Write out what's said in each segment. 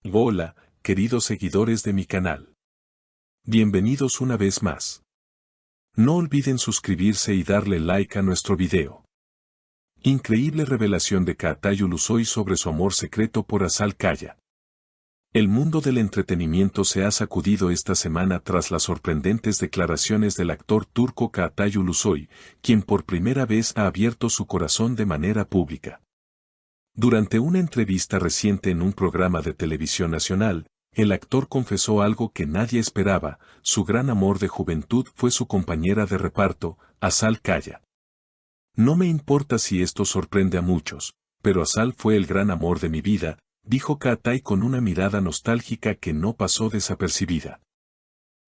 Hola, queridos seguidores de mi canal. Bienvenidos una vez más. No olviden suscribirse y darle like a nuestro video. Increíble revelación de Kaatai Ulusoy sobre su amor secreto por Azal Kaya. El mundo del entretenimiento se ha sacudido esta semana tras las sorprendentes declaraciones del actor turco Kaatai Ulusoy, quien por primera vez ha abierto su corazón de manera pública. Durante una entrevista reciente en un programa de televisión nacional, el actor confesó algo que nadie esperaba: su gran amor de juventud fue su compañera de reparto, Azal Kaya. No me importa si esto sorprende a muchos, pero Azal fue el gran amor de mi vida, dijo Kaatai con una mirada nostálgica que no pasó desapercibida.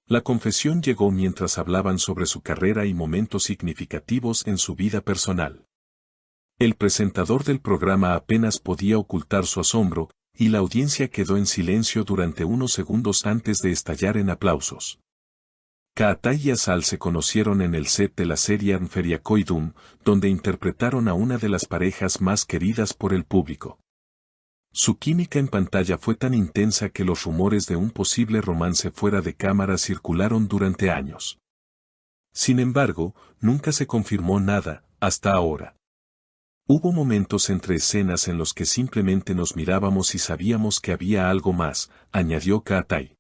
La confesión llegó mientras hablaban sobre su carrera y momentos significativos en su vida personal. El presentador del programa apenas podía ocultar su asombro, y la audiencia quedó en silencio durante unos segundos antes de estallar en aplausos. Kaatai y Azal se conocieron en el set de la serie Anferiakoidum, donde interpretaron a una de las parejas más queridas por el público. Su química en pantalla fue tan intensa que los rumores de un posible romance fuera de cámara circularon durante años. Sin embargo, nunca se confirmó nada, hasta ahora. Hubo momentos entre escenas en los que simplemente nos mirábamos y sabíamos que había algo más, añadió Kaatai.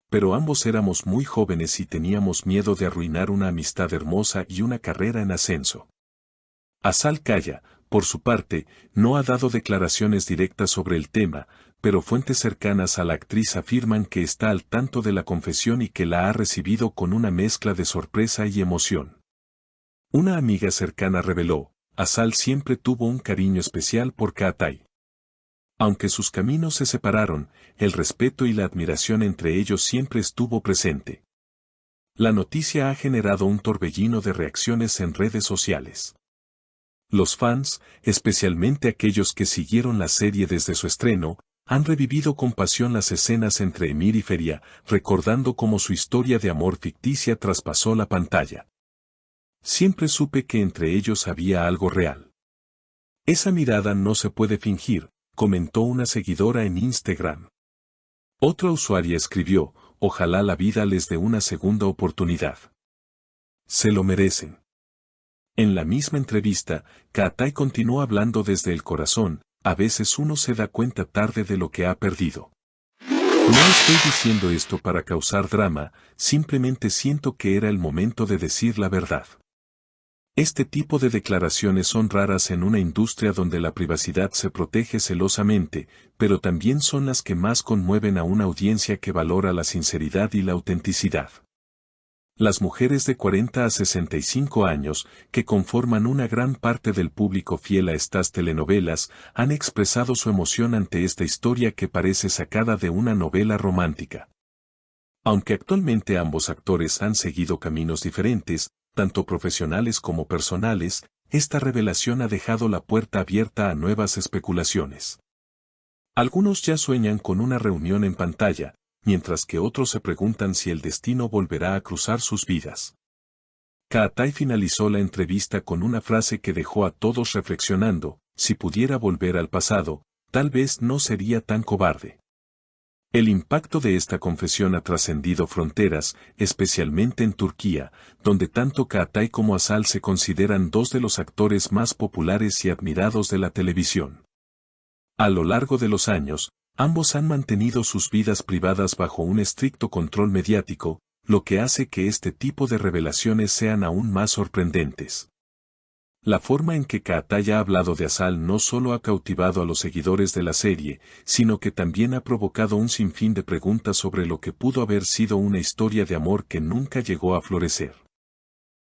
Pero ambos éramos muy jóvenes y teníamos miedo de arruinar una amistad hermosa y una carrera en ascenso. Azal Kaya, por su parte, no ha dado declaraciones directas sobre el tema, pero fuentes cercanas a la actriz afirman que está al tanto de la confesión y que la ha recibido con una mezcla de sorpresa y emoción. Una amiga cercana reveló: Azal siempre tuvo un cariño especial por Kaatai. Aunque sus caminos se separaron, el respeto y la admiración entre ellos siempre estuvo presente. La noticia ha generado un torbellino de reacciones en redes sociales. Los fans, especialmente aquellos que siguieron la serie desde su estreno, han revivido con pasión las escenas entre Emir y Feria, recordando cómo su historia de amor ficticia traspasó la pantalla. Siempre supe que entre ellos había algo real. Esa mirada no se puede fingir, comentó una seguidora en Instagram. Otra usuaria escribió: ojalá la vida les dé una segunda oportunidad. Se lo merecen. En la misma entrevista, Kaatai continuó hablando desde el corazón: a veces uno se da cuenta tarde de lo que ha perdido. No estoy diciendo esto para causar drama, simplemente siento que era el momento de decir la verdad. Este tipo de declaraciones son raras en una industria donde la privacidad se protege celosamente, pero también son las que más conmueven a una audiencia que valora la sinceridad y la autenticidad. Las mujeres de 40 a 65 años, que conforman una gran parte del público fiel a estas telenovelas, han expresado su emoción ante esta historia que parece sacada de una novela romántica. Aunque actualmente ambos actores han seguido caminos diferentes, tanto profesionales como personales, esta revelación ha dejado la puerta abierta a nuevas especulaciones. Algunos ya sueñan con una reunión en pantalla, mientras que otros se preguntan si el destino volverá a cruzar sus vidas. Kaatai finalizó la entrevista con una frase que dejó a todos reflexionando: si pudiera volver al pasado, tal vez no sería tan cobarde. El impacto de esta confesión ha trascendido fronteras, especialmente en Turquía, donde tanto Kaatai como Azal se consideran dos de los actores más populares y admirados de la televisión. A lo largo de los años, ambos han mantenido sus vidas privadas bajo un estricto control mediático, lo que hace que este tipo de revelaciones sean aún más sorprendentes. La forma en que Kaatai ha hablado de Azal no solo ha cautivado a los seguidores de la serie, sino que también ha provocado un sinfín de preguntas sobre lo que pudo haber sido una historia de amor que nunca llegó a florecer.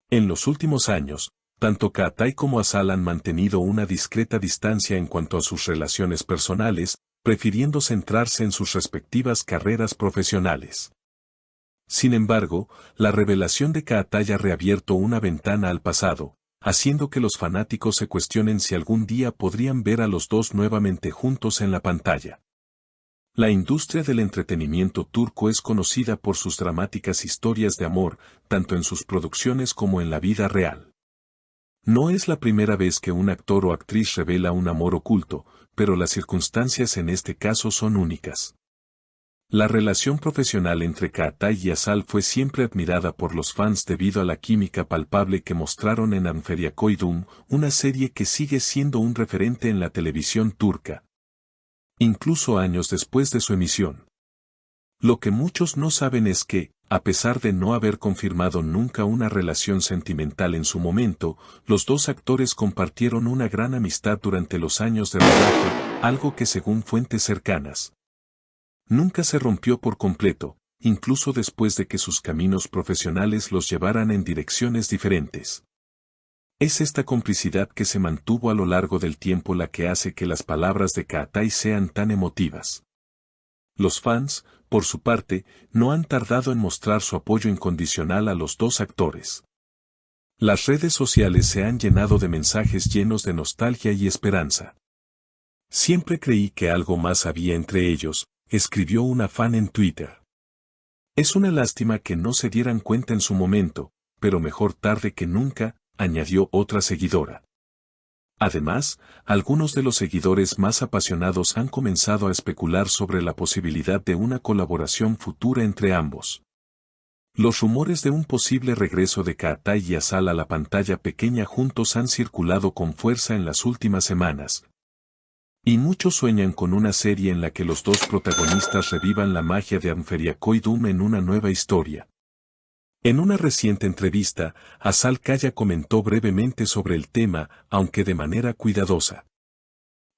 En los últimos años, tanto Kaatai como Azal han mantenido una discreta distancia en cuanto a sus relaciones personales, prefiriendo centrarse en sus respectivas carreras profesionales. Sin embargo, la revelación de Kaatai ha reabierto una ventana al pasado, haciendo que los fanáticos se cuestionen si algún día podrían ver a los dos nuevamente juntos en la pantalla. La industria del entretenimiento turco es conocida por sus dramáticas historias de amor, tanto en sus producciones como en la vida real. No es la primera vez que un actor o actriz revela un amor oculto, pero las circunstancias en este caso son únicas. La relación profesional entre Kaatay y Asal fue siempre admirada por los fans debido a la química palpable que mostraron en Anferiakoydum, una serie que sigue siendo un referente en la televisión turca, incluso años después de su emisión. Lo que muchos no saben es que, a pesar de no haber confirmado nunca una relación sentimental en su momento, los dos actores compartieron una gran amistad durante los años de rodaje, algo que según fuentes cercanas, nunca se rompió por completo, incluso después de que sus caminos profesionales los llevaran en direcciones diferentes. Es esta complicidad que se mantuvo a lo largo del tiempo la que hace que las palabras de Kaatay sean tan emotivas. Los fans, por su parte, no han tardado en mostrar su apoyo incondicional a los dos actores. Las redes sociales se han llenado de mensajes llenos de nostalgia y esperanza. Siempre creí que algo más había entre ellos, escribió una fan en Twitter. Es una lástima que no se dieran cuenta en su momento, pero mejor tarde que nunca, añadió otra seguidora. Además, algunos de los seguidores más apasionados han comenzado a especular sobre la posibilidad de una colaboración futura entre ambos. Los rumores de un posible regreso de Kaatay y Asal a la pantalla pequeña juntos han circulado con fuerza en las últimas semanas. Y muchos sueñan con una serie en la que los dos protagonistas revivan la magia de Anferiakoydum en una nueva historia. En una reciente entrevista, Asal Kaya comentó brevemente sobre el tema, aunque de manera cuidadosa.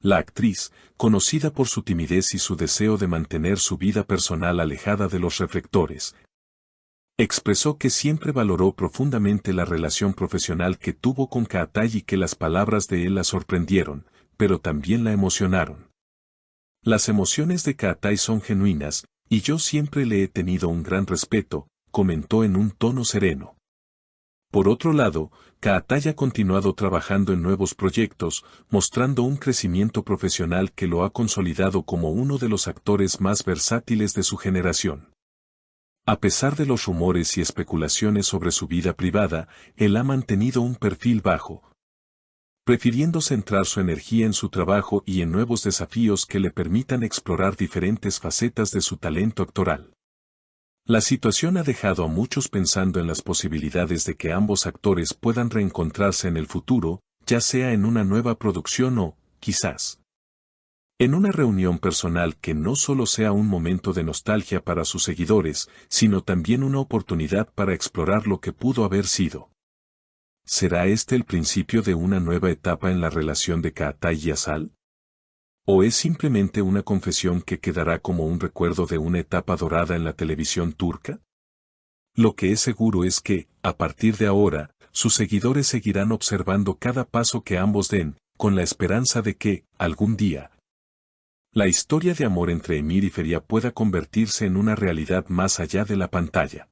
La actriz, conocida por su timidez y su deseo de mantener su vida personal alejada de los reflectores, expresó que siempre valoró profundamente la relación profesional que tuvo con Kaatay y que las palabras de él la sorprendieron, pero también la emocionaron. Las emociones de Kaatay son genuinas, y yo siempre le he tenido un gran respeto, comentó en un tono sereno. Por otro lado, Kaatay ha continuado trabajando en nuevos proyectos, mostrando un crecimiento profesional que lo ha consolidado como uno de los actores más versátiles de su generación. A pesar de los rumores y especulaciones sobre su vida privada, él ha mantenido un perfil bajo, prefiriendo centrar su energía en su trabajo y en nuevos desafíos que le permitan explorar diferentes facetas de su talento actoral. La situación ha dejado a muchos pensando en las posibilidades de que ambos actores puedan reencontrarse en el futuro, ya sea en una nueva producción o, quizás, en una reunión personal que no solo sea un momento de nostalgia para sus seguidores, sino también una oportunidad para explorar lo que pudo haber sido. ¿Será este el principio de una nueva etapa en la relación de Kaatay y Asal? ¿O es simplemente una confesión que quedará como un recuerdo de una etapa dorada en la televisión turca? Lo que es seguro es que, a partir de ahora, sus seguidores seguirán observando cada paso que ambos den, con la esperanza de que, algún día, la historia de amor entre Emir y Feria pueda convertirse en una realidad más allá de la pantalla.